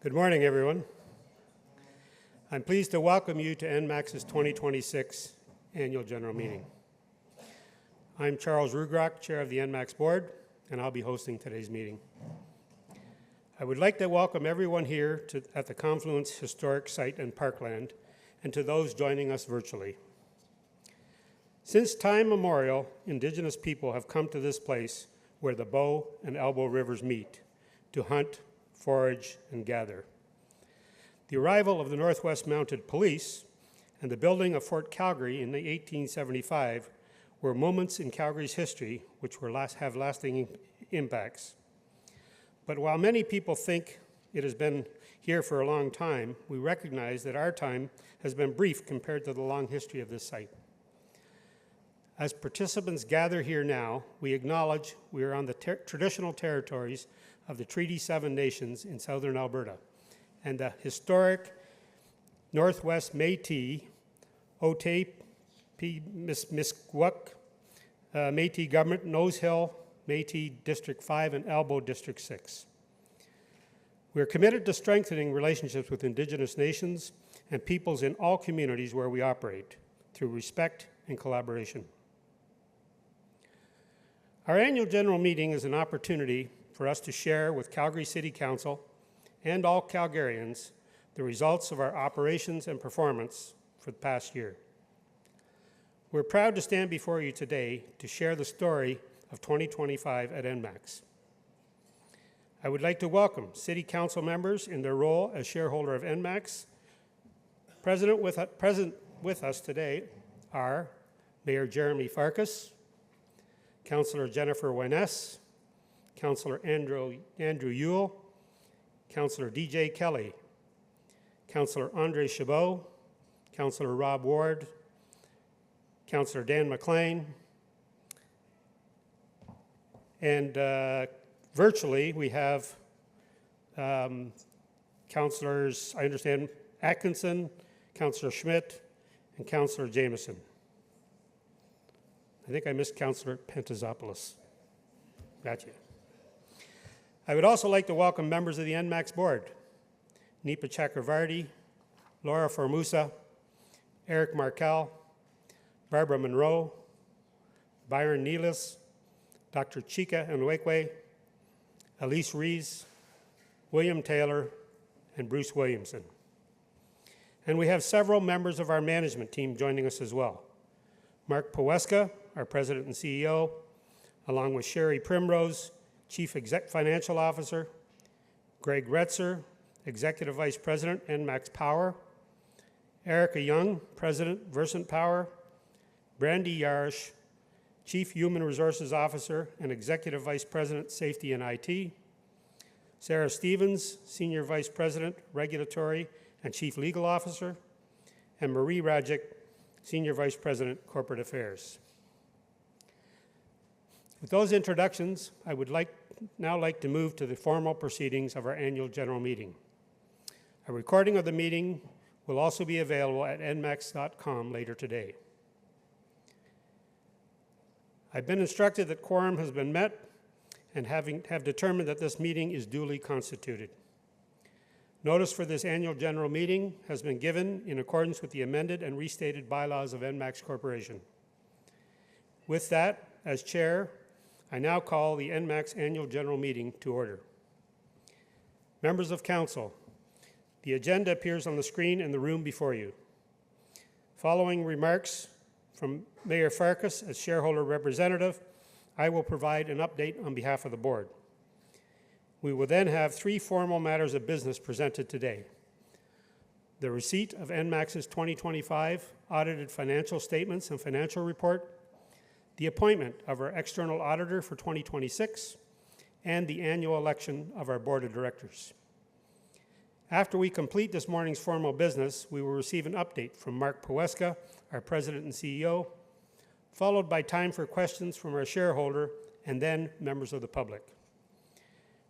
Good morning, everyone. I'm pleased to welcome you to ENMAX's 2026 Annual General Meeting. I'm Charles Rugrock, Chair of the ENMAX Board, and I'll be hosting today's meeting. I would like to welcome everyone here at the Confluence Historic Site and Parkland, and to those joining us virtually. Since time immemorial, Indigenous people have come to this place where the Bow and Elbow rivers meet to hunt, forage, and gather. The arrival of the Northwest Mounted Police and the building of Fort Calgary in 1875 were moments in Calgary's history which have lasting impacts. But while many people think it has been here for a long time, we recognize that our time has been brief compared to the long history of this site. As participants gather here now, we acknowledge we are on the traditional territories of the Treaty 7 nations in southern Alberta, and the historic Northwest Métis, Otipemisiwak Métis Government, Nose Hill Métis District 5, and Elbow District 6. We are committed to strengthening relationships with Indigenous nations and peoples in all communities where we operate through respect and collaboration. Our annual general meeting is an opportunity for us to share with Calgary City Council and all Calgarians the results of our operations and performance for the past year. We're proud to stand before you today to share the story of 2025 at ENMAX. I would like to welcome City Council members in their role as shareholder of ENMAX. Present with us today are Mayor Jeremy Farkas, Councillor Jennifer Wyness, Councillor Andrew Yule, Councillor DJ Kelly, Councillor Andre Chabot, Councillor Rob Ward, Councillor Dan McLean, and virtually we have Councillors, I understand, Atkinson, Councillor Schmidt, and Councillor Jameson. I think I missed Councillor Pentazopoulos. Gotcha. I would also like to welcome members of the ENMAX Board, Nipa Chakravarty, Laura Formusa, Eric Markel, Barbara Monroe, Byron Neelis, Dr. Chika Nwekwe, Elise Rees, William Taylor, and Bruce Williamson. And we have several members of our management team joining us as well. Mark Poweska, our President and CEO, along with Sherry Primrose, Chief Financial Officer, Greg Retzer, Executive Vice President, ENMAX Power, Erica Young, President, Versant Power, Brandy Yarsh, Chief Human Resources Officer and Executive Vice President, Safety and IT, Sarah Stevens, Senior Vice President, Regulatory and Chief Legal Officer, and Marie Rajic, Senior Vice President, Corporate Affairs. With those introductions, I would now like to move to the formal proceedings of our annual general meeting. A recording of the meeting will also be available at enmax.com later today. I've been instructed that quorum has been met and have determined that this meeting is duly constituted. Notice for this annual general meeting has been given in accordance with the amended and restated bylaws of ENMAX Corporation. With that, as chair, I now call the ENMAX Annual General Meeting to order. Members of Council, the agenda appears on the screen in the room before you. Following remarks from Mayor Farkas as shareholder representative, I will provide an update on behalf of the board. We will then have 3 formal matters of business presented today. The receipt of ENMAX's 2025 audited financial statements and financial report, the appointment of our external auditor for 2026, and the annual election of our board of directors. After we complete this morning's formal business, we will receive an update from Mark Poweska, our President and CEO, followed by time for questions from our shareholder and then members of the public.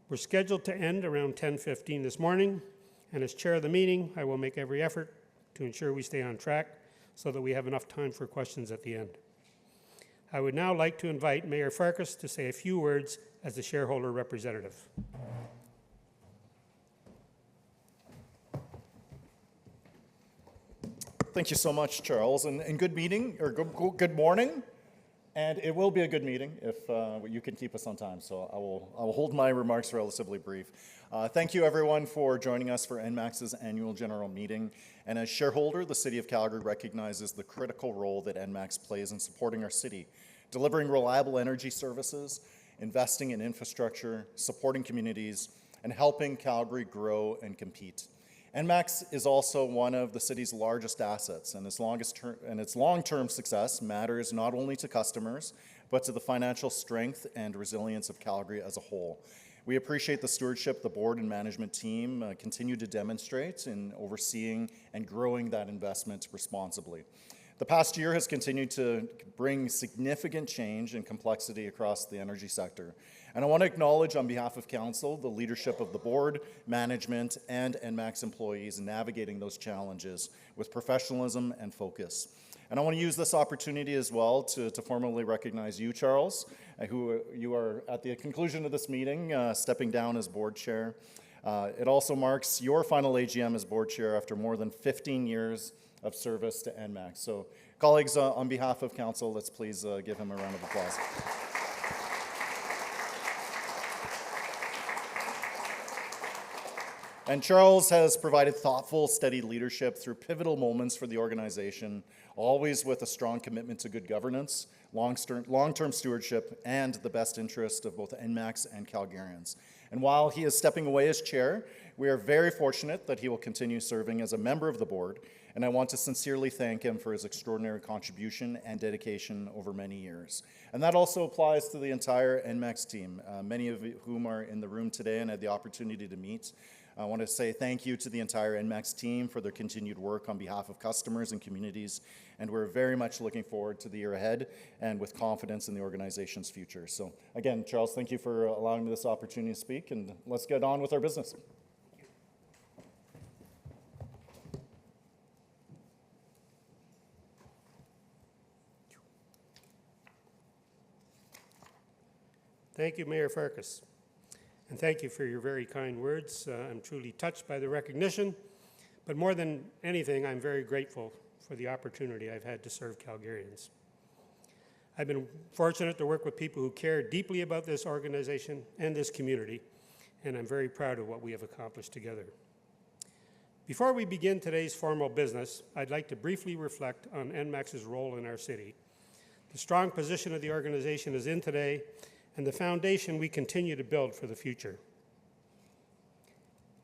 We're scheduled to end around 10:15 this morning, and as chair of the meeting, I will make every effort to ensure we stay on track so that we have enough time for questions at the end. I would now like to invite Mayor Farkas to say a few words as the shareholder representative. Thank you so much, Charles, and good meeting, or good morning. And it will be a good meeting if you can keep us on time. So I will hold my remarks relatively brief. Thank you, everyone, for joining us for ENMAX's Annual General Meeting. And as shareholder, the City of Calgary recognizes the critical role that ENMAX plays in supporting our city, delivering reliable energy services, investing in infrastructure, supporting communities, and helping Calgary grow and compete. ENMAX is also one of the city's largest assets, and its long-term success matters not only to customers, but to the financial strength and resilience of Calgary as a whole. We appreciate the stewardship the board and management team continue to demonstrate in overseeing and growing that investment responsibly. The past year has continued to bring significant change and complexity across the energy sector. And I want to acknowledge on behalf of Council the leadership of the board, management, and ENMAX employees in navigating those challenges with professionalism and focus. And I want to use this opportunity as well to formally recognize you, Charles, who you are at the conclusion of this meeting, stepping down as board chair. It also marks your final AGM as board chair after more than 15 years of service to ENMAX. So colleagues, on behalf of Council, let's please give him a round of applause. And Charles has provided thoughtful, steady leadership through pivotal moments for the organization, always with a strong commitment to good governance, long-term stewardship, and the best interest of both ENMAX and Calgarians. And while he is stepping away as chair, we are very fortunate that he will continue serving as a member of the board, and I want to sincerely thank him for his extraordinary contribution and dedication over many years. And that also applies to the entire ENMAX team, many of whom are in the room today and had the opportunity to meet. I want to say thank you to the entire ENMAX team for their continued work on behalf of customers and communities, and we're very much looking forward to the year ahead and with confidence in the organization's future. So again, Charles, thank you for allowing me this opportunity to speak, and let's get on with our business. Thank you, Mayor Farkas. And thank you for your very kind words. I'm truly touched by the recognition, but more than anything, I'm very grateful for the opportunity I've had to serve Calgarians. I've been fortunate to work with people who care deeply about this organization and this community, and I'm very proud of what we have accomplished together. Before we begin today's formal business, I'd like to briefly reflect on ENMAX's role in our city, the strong position of the organization is in today, and the foundation we continue to build for the future.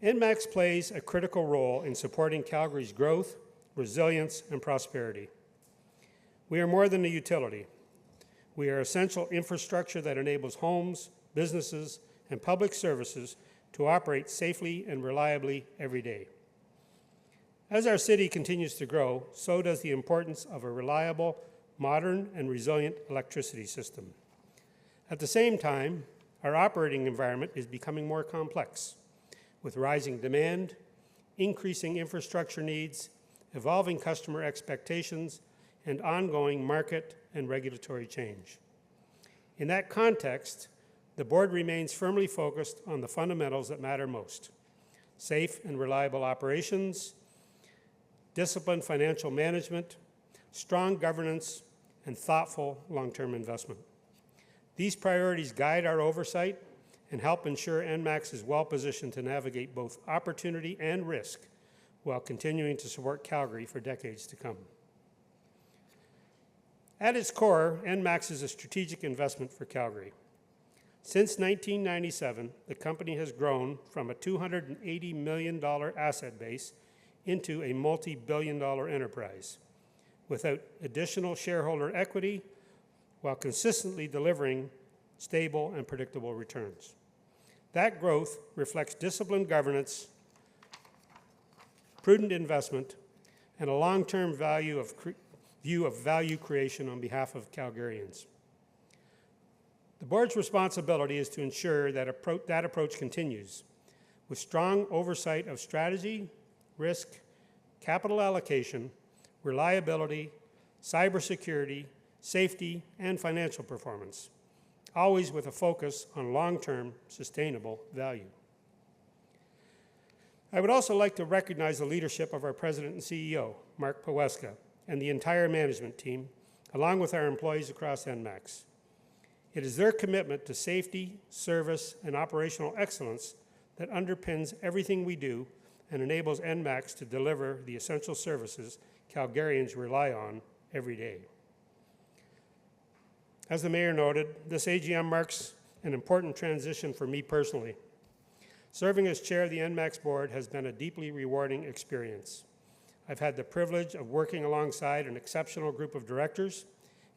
ENMAX plays a critical role in supporting Calgary's growth, resilience, and prosperity. We are more than a utility. We are essential infrastructure that enables homes, businesses, and public services to operate safely and reliably every day. As our city continues to grow, so does the importance of a reliable, modern, and resilient electricity system. At the same time, our operating environment is becoming more complex, with rising demand, increasing infrastructure needs, evolving customer expectations, and ongoing market and regulatory change. In that context, the board remains firmly focused on the fundamentals that matter most: safe and reliable operations, disciplined financial management, strong governance, and thoughtful long-term investment. These priorities guide our oversight and help ensure ENMAX is well-positioned to navigate both opportunity and risk while continuing to support Calgary for decades to come. At its core, ENMAX is a strategic investment for Calgary. Since 1997, the company has grown from a $280 million asset base into a multi-billion-dollar enterprise without additional shareholder equity, while consistently delivering stable and predictable returns. That growth reflects disciplined governance, prudent investment, and a long-term view of value creation on behalf of Calgarians. The board's responsibility is to ensure that that approach continues, with strong oversight of strategy, risk, capital allocation, reliability, cybersecurity, safety, and financial performance, always with a focus on long-term sustainable value. I would also like to recognize the leadership of our President and CEO, Mark Paweska, and the entire management team, along with our employees across ENMAX. It is their commitment to safety, service, and operational excellence that underpins everything we do and enables ENMAX to deliver the essential services Calgarians rely on every day. As the Mayor noted, this AGM marks an important transition for me personally. Serving as chair of the ENMAX board has been a deeply rewarding experience. I've had the privilege of working alongside an exceptional group of directors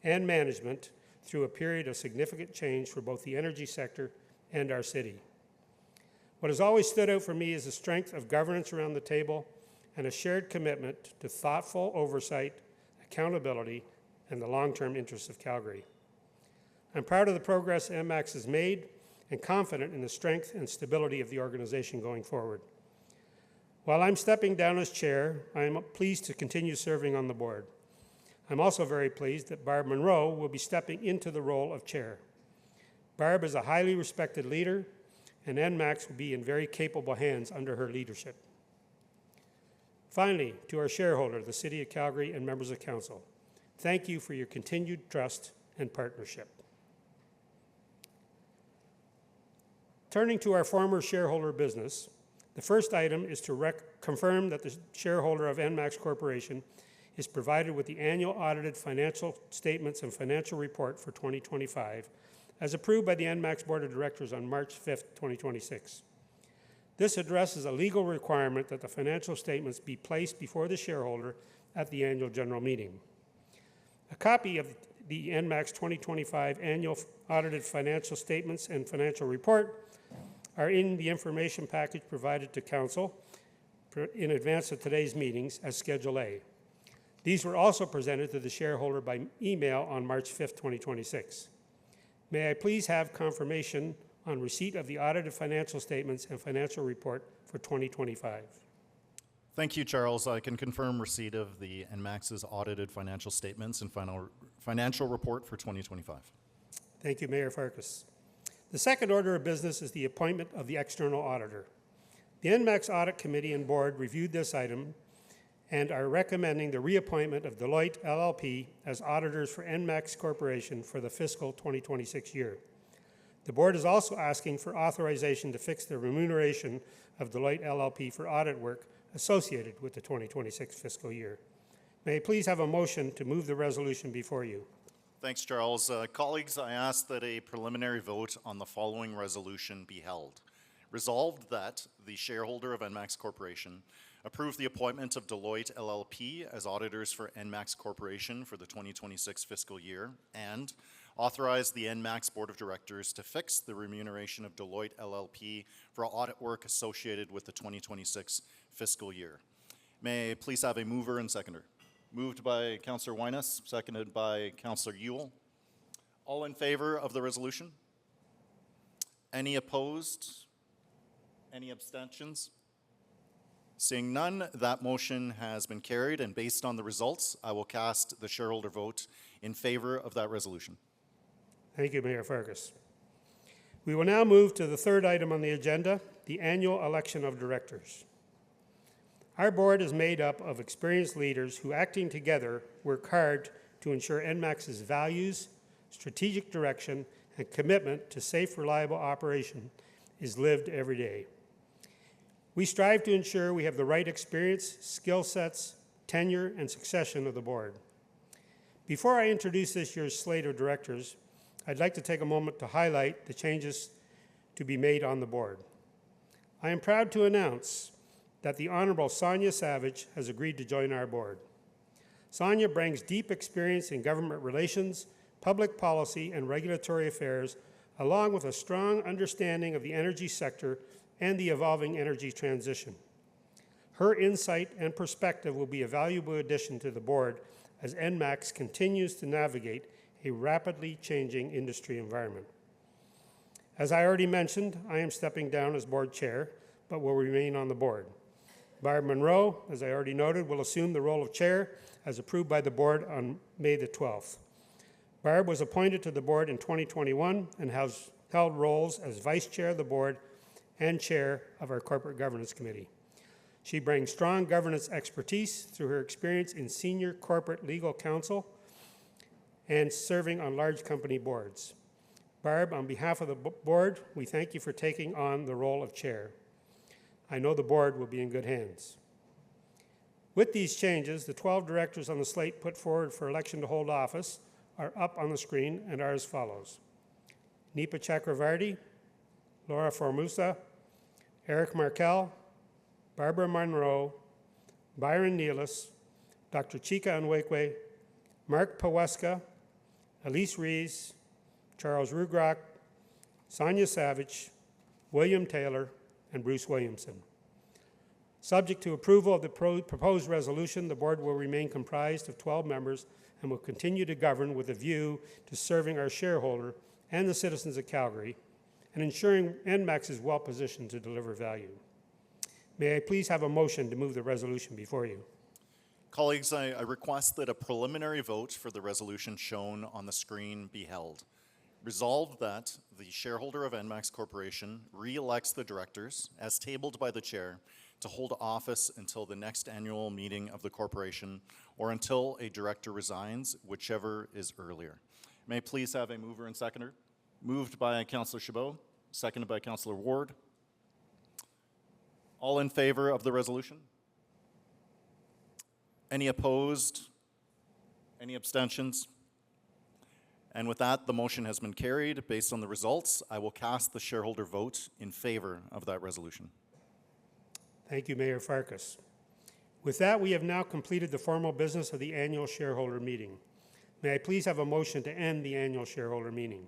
and management through a period of significant change for both the energy sector and our city. What has always stood out for me is the strength of governance around the table and a shared commitment to thoughtful oversight, accountability, and the long-term interests of Calgary. I'm proud of the progress ENMAX has made and confident in the strength and stability of the organization going forward. While I'm stepping down as chair, I am pleased to continue serving on the board. I'm also very pleased that Barb Monroe will be stepping into the role of chair. Barb is a highly respected leader, and ENMAX will be in very capable hands under her leadership. Finally, to our shareholder, the City of Calgary, and members of Council, thank you for your continued trust and partnership. Turning to our former shareholder business, the first item is to confirm that the shareholder of ENMAX Corporation is provided with the annual audited financial statements and financial report for 2025, as approved by the ENMAX Board of Directors on March 5th, 2026. This addresses a legal requirement that the financial statements be placed before the shareholder at the annual general meeting. A copy of the ENMAX 2025 annual audited financial statements and financial report are in the information package provided to Council in advance of today's meetings as Schedule A. These were also presented to the shareholder by email on March 5th, 2026. May I please have confirmation on receipt of the audited financial statements and financial report for 2025? Thank you, Charles. I can confirm receipt of the ENMAX's audited financial statements and financial report for 2025. Thank you, Mayor Farkas. The second order of business is the appointment of the external auditor. The ENMAX Audit Committee and Board reviewed this item and are recommending the reappointment of Deloitte LLP as auditors for ENMAX Corporation for the fiscal 2026 year. The Board is also asking for authorization to fix the remuneration of Deloitte LLP for audit work associated with the 2026 fiscal year. May I please have a motion to move the resolution before you? Thanks, Charles. Colleagues, I ask that a preliminary vote on the following resolution be held. Resolved that the shareholder of ENMAX Corporation approve the appointment of Deloitte LLP as auditors for ENMAX Corporation for the 2026 fiscal year, and authorize the ENMAX Board of Directors to fix the remuneration of Deloitte LLP for audit work associated with the 2026 fiscal year. May I please have a mover and seconder? Moved by Councillor Wyness, seconded by Councillor Ewell. All in favor of the resolution? Any opposed? Any abstentions? Seeing none, that motion has been carried, and based on the results, I will cast the shareholder vote in favor of that resolution. Thank you, Mayor Farkas. We will now move to the third item on the agenda, the annual election of directors. Our board is made up of experienced leaders who, acting together, work hard to ensure ENMAX's values, strategic direction, and commitment to safe, reliable operation is lived every day. We strive to ensure we have the right experience, skill sets, tenure, and succession of the board. Before I introduce this year's slate of directors, I'd like to take a moment to highlight the changes to be made on the board. I am proud to announce that the Honorable Sonia Savage has agreed to join our board. Sonia brings deep experience in government relations, public policy, and regulatory affairs, along with a strong understanding of the energy sector and the evolving energy transition. Her insight and perspective will be a valuable addition to the board as ENMAX continues to navigate a rapidly changing industry environment. As I already mentioned, I am stepping down as board chair, but will remain on the board. Barb Monroe, as I already noted, will assume the role of chair as approved by the board on May the 12th. Barb was appointed to the board in 2021 and has held roles as vice chair of the board and chair of our corporate governance committee. She brings strong governance expertise through her experience in senior corporate legal counsel and serving on large company boards. Barb, on behalf of the board, we thank you for taking on the role of chair. I know the board will be in good hands. With these changes, the 12 directors on the slate put forward for election to hold office are up on the screen and are as follows: Nipa Chakravarty, Laura Formusa, Eric Markel, Barbara Monroe, Byron Nealis, Dr. Chika Onwekwe, Mark Paweska, Elise Rees, Charles Rugrock, Sonia Savage, William Taylor, and Bruce Williamson. Subject to approval of the proposed resolution, the board will remain comprised of 12 members and will continue to govern with a view to serving our shareholder and the citizens of Calgary and ensuring ENMAX is well positioned to deliver value. May I please have a motion to move the resolution before you? Colleagues, I request that a preliminary vote for the resolution shown on the screen be held. Resolved that the shareholder of ENMAX Corporation re-elects the directors, as tabled by the chair, to hold office until the next annual meeting of the corporation or until a director resigns, whichever is earlier. May I please have a mover and seconder? Moved by Councillor Chabot, seconded by Councillor Ward. All in favor of the resolution? Any opposed? Any abstentions? And with that, the motion has been carried. Based on the results, I will cast the shareholder vote in favor of that resolution. Thank you, Mayor Farkas. With that, we have now completed the formal business of the annual shareholder meeting. May I please have a motion to end the annual shareholder meeting?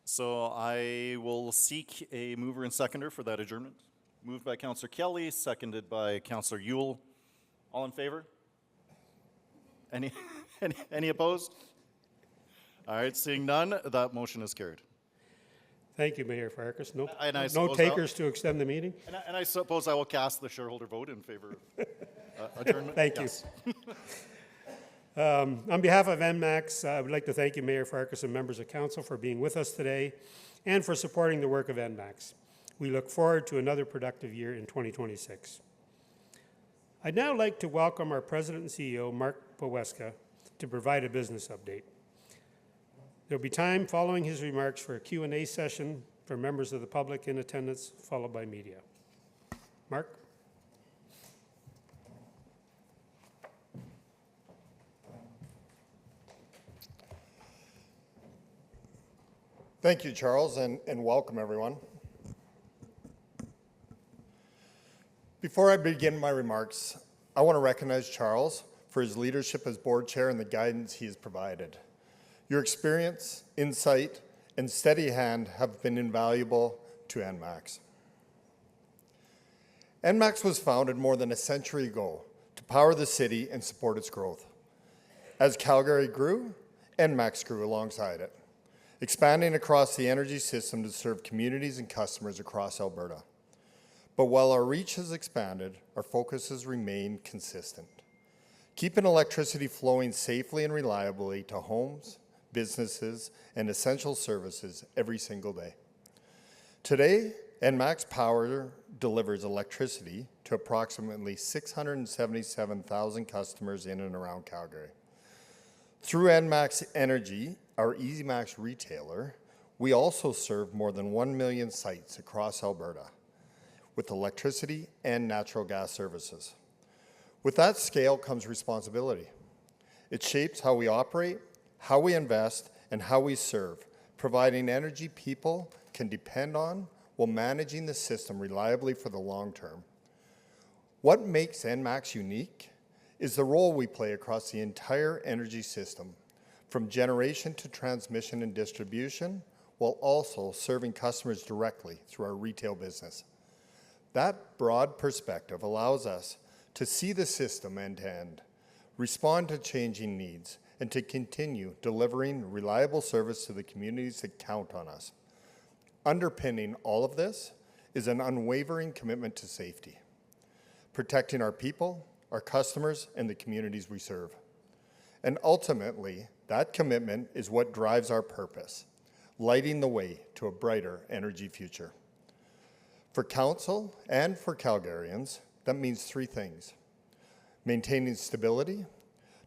So I will seek a mover and seconder for that adjournment. Moved by Councillor Kelly, seconded by Councillor Ewell. All in favor? Any opposed? All right, seeing none, that motion is carried. Thank you, Mayor Farkas. No, And I no suppose takers to extend the meeting? And I suppose I will cast the shareholder vote in favor of adjournment. Thank you. On behalf of ENMAX, I would like to thank you, Mayor Farkas, and members of council for being with us today and for supporting the work of ENMAX. We look forward to another productive year in 2026. I'd now like to welcome our President and CEO, Mark Paweska, to provide a business update. There will be time following his remarks for a Q&A session for members of the public in attendance, followed by media. Mark? Thank you, Charles, and welcome, everyone. Before I begin my remarks, I want to recognize Charles for his leadership as board chair and the guidance he has provided. Your experience, insight, and steady hand have been invaluable to ENMAX. ENMAX was founded more than a century ago to power the city and support its growth. As Calgary grew, ENMAX grew alongside it, expanding across the energy system to serve communities and customers across Alberta. But while our reach has expanded, our focus has remained consistent, keeping electricity flowing safely and reliably to homes, businesses, and essential services every single day. Today, ENMAX Power delivers electricity to approximately 677,000 customers in and around Calgary. Through ENMAX Energy, our EasyMax retailer, we also serve more than 1 million sites across Alberta with electricity and natural gas services. With that scale comes responsibility. It shapes how we operate, how we invest, and how we serve, providing energy people can depend on while managing the system reliably for the long term. What makes ENMAX unique is the role we play across the entire energy system, from generation to transmission and distribution, while also serving customers directly through our retail business. That broad perspective allows us to see the system end to end, respond to changing needs, and to continue delivering reliable service to the communities that count on us. Underpinning all of this is an unwavering commitment to safety, protecting our people, our customers, and the communities we serve. And ultimately, that commitment is what drives our purpose, lighting the way to a brighter energy future. For Council and for Calgarians, that means three things: maintaining stability,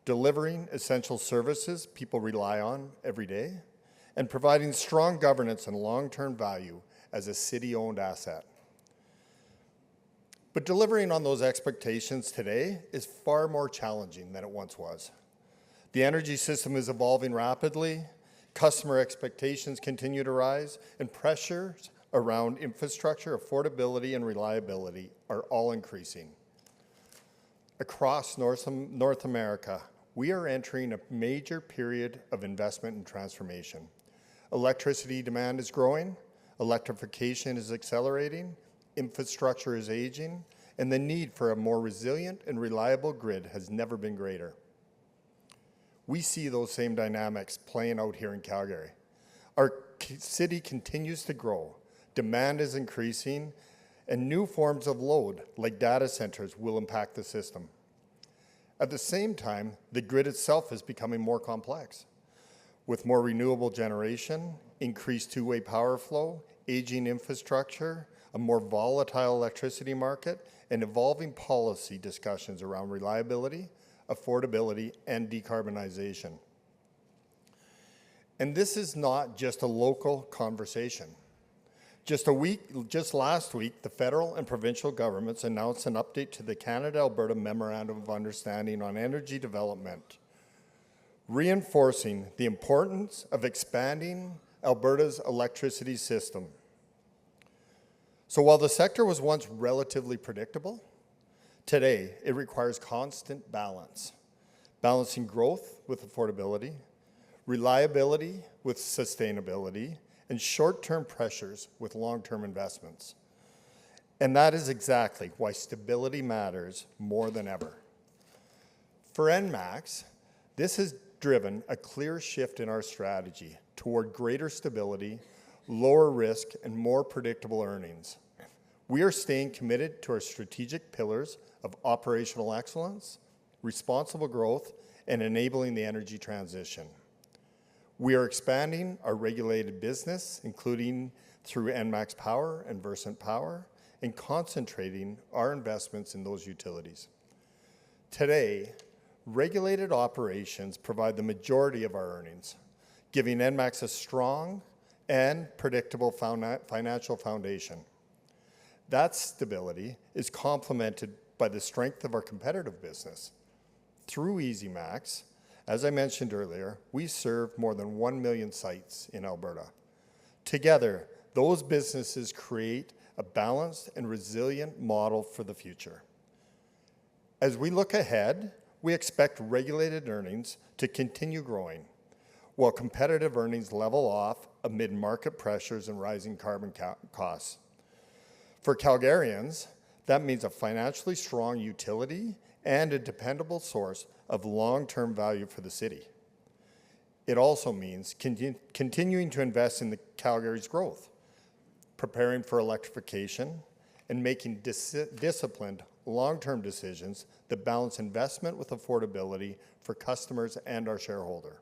delivering essential services people rely on every day, and providing strong governance and long-term value as a city-owned asset. But delivering on those expectations today is far more challenging than it once was. The energy system is evolving rapidly, customer expectations continue to rise, and pressures around infrastructure, affordability, and reliability are all increasing. Across North America, we are entering a major period of investment and transformation. Electricity demand is growing, electrification is accelerating, infrastructure is aging, and the need for a more resilient and reliable grid has never been greater. We see those same dynamics playing out here in Calgary. Our city continues to grow, demand is increasing, and new forms of load, like data centers, will impact the system. At the same time, the grid itself is becoming more complex. With more renewable generation, increased two-way power flow, aging infrastructure, a more volatile electricity market, and evolving policy discussions around reliability, affordability, and decarbonization. And this is not just a local conversation. Just last week, the federal and provincial governments announced an update to the Canada-Alberta Memorandum of Understanding on Energy Development, reinforcing the importance of expanding Alberta's electricity system. So while the sector was once relatively predictable, today it requires constant balance, balancing growth with affordability, reliability with sustainability, and short-term pressures with long-term investments. And that is exactly why stability matters more than ever. For ENMAX, this has driven a clear shift in our strategy toward greater stability, lower risk, and more predictable earnings. We are staying committed to our strategic pillars of operational excellence, responsible growth, and enabling the energy transition. We are expanding our regulated business, including through ENMAX Power and Versant Power, and concentrating our investments in those utilities. Today, regulated operations provide the majority of our earnings, giving ENMAX a strong and predictable financial foundation. That stability is complemented by the strength of our competitive business. Through EasyMax, as I mentioned earlier, we serve more than 1 million sites in Alberta. Together, those businesses create a balanced and resilient model for the future. As we look ahead, we expect regulated earnings to continue growing, while competitive earnings level off amid market pressures and rising carbon costs. For Calgarians, that means a financially strong utility and a dependable source of long-term value for the city. It also means continuing to invest in Calgary's growth, preparing for electrification, and making disciplined long-term decisions that balance investment with affordability for customers and our shareholder.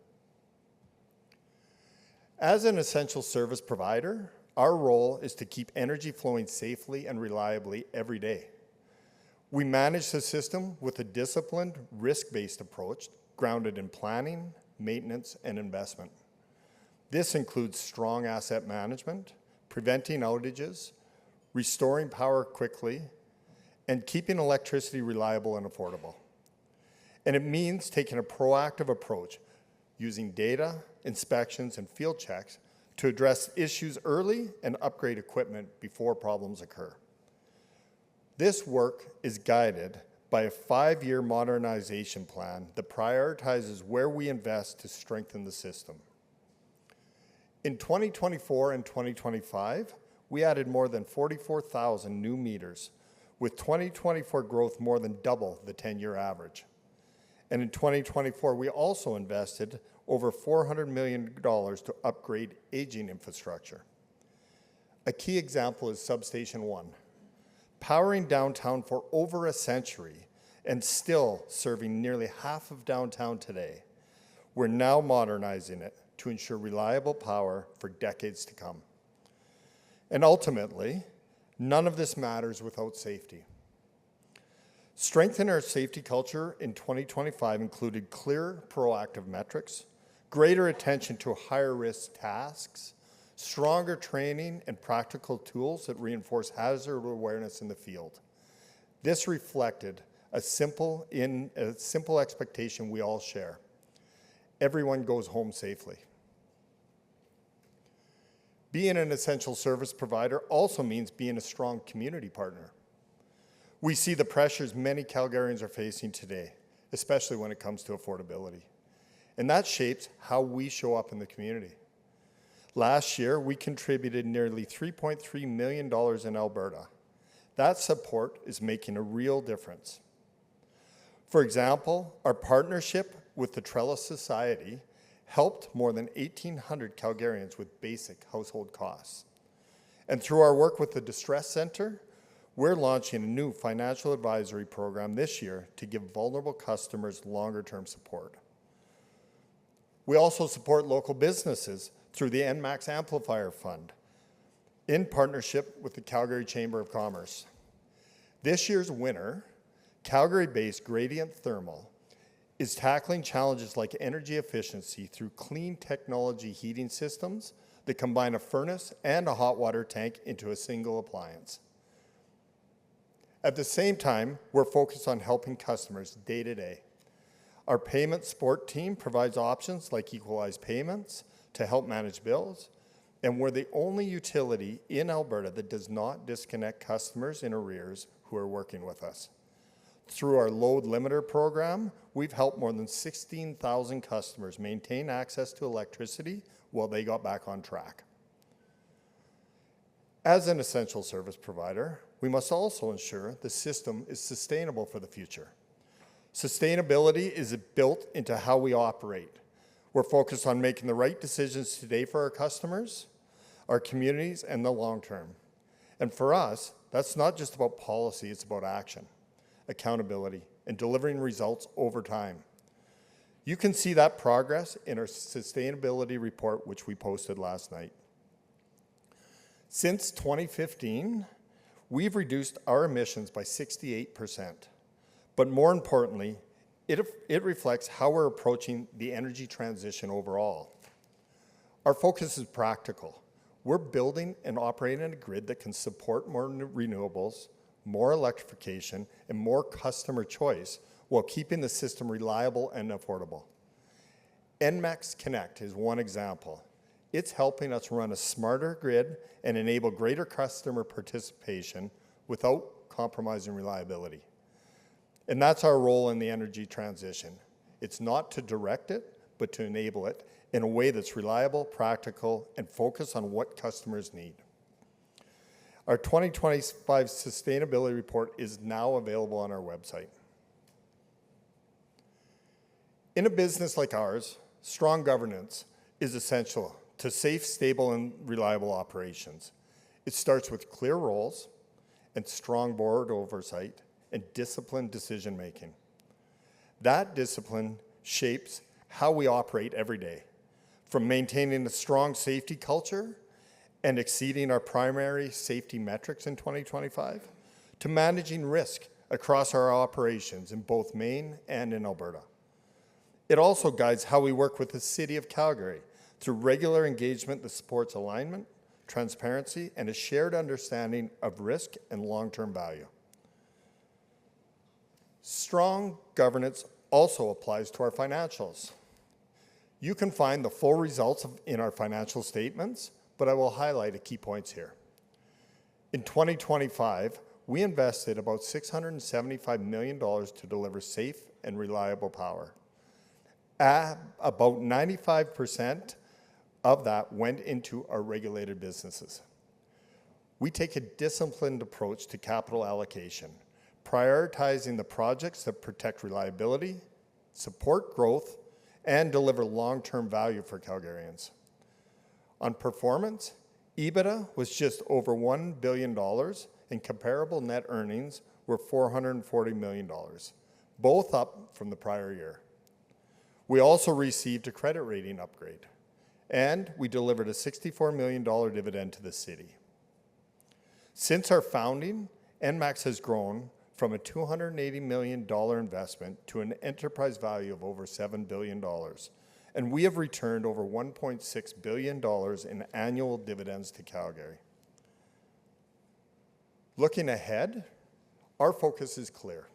As an essential service provider, our role is to keep energy flowing safely and reliably every day. We manage the system with a disciplined, risk-based approach grounded in planning, maintenance, and investment. This includes strong asset management, preventing outages, restoring power quickly, and keeping electricity reliable and affordable. And it means taking a proactive approach, using data, inspections, and field checks to address issues early and upgrade equipment before problems occur. This work is guided by a 5-year modernization plan that prioritizes where we invest to strengthen the system. In 2024 and 2025, we added more than 44,000 new meters, with 2024 growth more than double the 10-year average. And in 2024, we also invested over $400 million to upgrade aging infrastructure. A key example is Substation 1, powering downtown for over a century and still serving nearly half of downtown today. We're now modernizing it to ensure reliable power for decades to come. And ultimately, none of this matters without safety. Strengthening our safety culture in 2025 included clear, proactive metrics, greater attention to higher risk tasks, stronger training and practical tools that reinforce hazard awareness in the field. This reflected a simple expectation we all share. Everyone goes home safely. Being an essential service provider also means being a strong community partner. We see the pressures many Calgarians are facing today, especially when it comes to affordability. And that shapes how we show up in the community. Last year, we contributed nearly $3.3 million in Alberta. That support is making a real difference. For example, our partnership with the Trellis Society helped more than 1,800 Calgarians with basic household costs. And through our work with the Distress Center, we're launching a new financial advisory program this year to give vulnerable customers longer-term support. We also support local businesses through the ENMAX Amplifier Fund in partnership with the Calgary Chamber of Commerce. This year's winner, Calgary-based Gradient Thermal, is tackling challenges like energy efficiency through clean technology heating systems that combine a furnace and a hot water tank into a single appliance. At the same time, we're focused on helping customers day to day. Our payment support team provides options like equalized payments to help manage bills, and we're the only utility in Alberta that does not disconnect customers in arrears who are working with us. Through our load limiter program, we've helped more than 16,000 customers maintain access to electricity while they got back on track. As an essential service provider, we must also ensure the system is sustainable for the future. Sustainability is built into how we operate. We're focused on making the right decisions today for our customers, our communities, and the long term. And for us, that's not just about policy, it's about action, accountability, and delivering results over time. You can see that progress in our sustainability report, which we posted last night. Since 2015, we've reduced our emissions by 68%. But more importantly, it reflects how we're approaching the energy transition overall. Our focus is practical. We're building and operating a grid that can support more renewables, more electrification, and more customer choice while keeping the system reliable and affordable. ENMAX Connect is one example. It's helping us run a smarter grid and enable greater customer participation without compromising reliability. And that's our role in the energy transition. It's not to direct it, but to enable it in a way that's reliable, practical, and focused on what customers need. Our 2025 sustainability report is now available on our website. In a business like ours, strong governance is essential to safe, stable, and reliable operations. It starts with clear roles and strong board oversight and disciplined decision-making. That discipline shapes how we operate every day, from maintaining a strong safety culture and exceeding our primary safety metrics in 2025, to managing risk across our operations in both Maine and in Alberta. It also guides how we work with the City of Calgary through regular engagement that supports alignment, transparency, and a shared understanding of risk and long-term value. Strong governance also applies to our financials. You can find the full results in our financial statements, but I will highlight a key points here. In 2025, we invested about $675 million to deliver safe and reliable power. About 95% of that went into our regulated businesses. We take a disciplined approach to capital allocation, prioritizing the projects that protect reliability, support growth, and deliver long-term value for Calgarians. On performance, EBITDA was just over $1 billion and comparable net earnings were $440 million, both up from the prior year. We also received a credit rating upgrade, and we delivered a $64 million dividend to the city. Since our founding, ENMAX has grown from a $280 million investment to an enterprise value of over $7 billion. And we have returned over $1.6 billion in annual dividends to Calgary. Looking ahead, our focus is clear: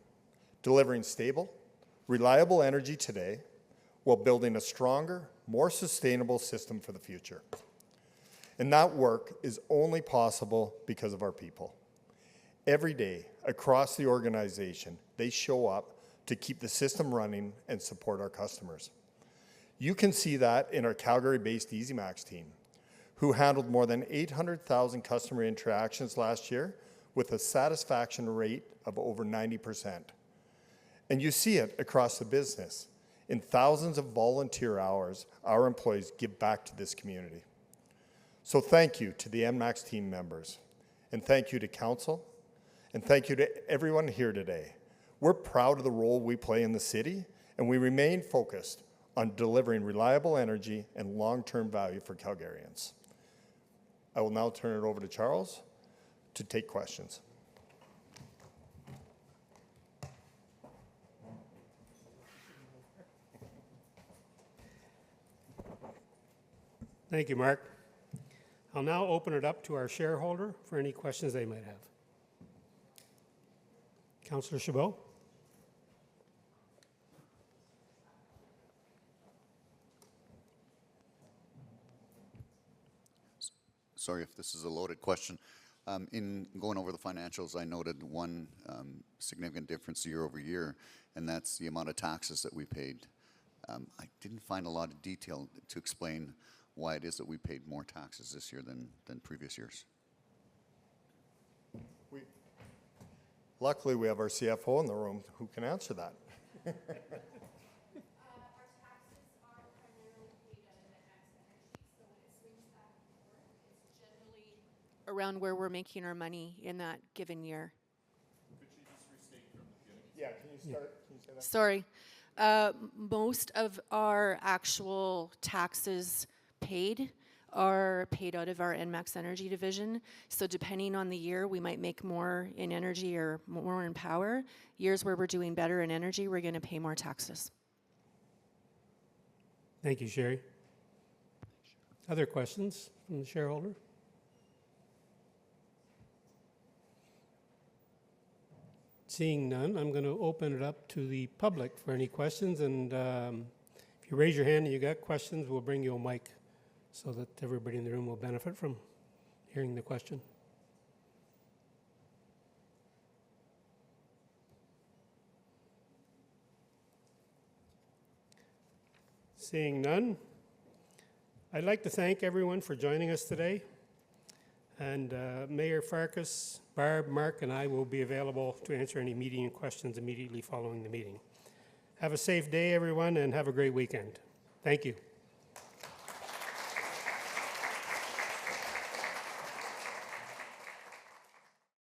delivering stable, reliable energy today while building a stronger, more sustainable system for the future. And that work is only possible because of our people. Every day, across the organization, they show up to keep the system running and support our customers. You can see that in our Calgary-based ENMAX team, who handled more than 800,000 customer interactions last year with a satisfaction rate of over 90%. And you see it across the business. In thousands of volunteer hours, our employees give back to this community. So thank you to the ENMAX team members, and thank you to Council, and thank you to everyone here today. We're proud of the role we play in the city, and we remain focused on delivering reliable energy and long-term value for Calgarians. I will now turn it over to Charles to take questions. Thank you, Mark. I'll now open it up to our shareholder for any questions they might have. Councillor Chabot. Sorry if this is a loaded question. In going over the financials, I noted one significant difference year over year, and that's the amount of taxes that we paid. I didn't find a lot of detail to explain why it is that we paid more taxes this year than previous years. Luckily, we have our CFO in the room who can answer that. Our taxes are primarily paid out of ENMAX Energy, so when it swings back and forth, it's generally around where we're making our money in that given year. Could you just restate from the beginning? Yeah, can you start? Can you say that? Sorry. Most of our actual taxes paid are paid out of our ENMAX Energy division. So depending on the year, we might make more in energy or more in power. Years where we're doing better in energy, we're going to pay more taxes. Thank you, Sherry. Other questions from the shareholder? Seeing none, I'm going to open it up to the public for any questions. And if you raise your hand and you got questions, we'll bring you a mic so that everybody in the room will benefit from hearing the question. Seeing none, I'd like to thank everyone for joining us today. And Mayor Farkas, Barb, Mark, and I will be available to answer any meeting questions immediately following the meeting. Have a safe day, everyone, and have a great weekend. Thank you.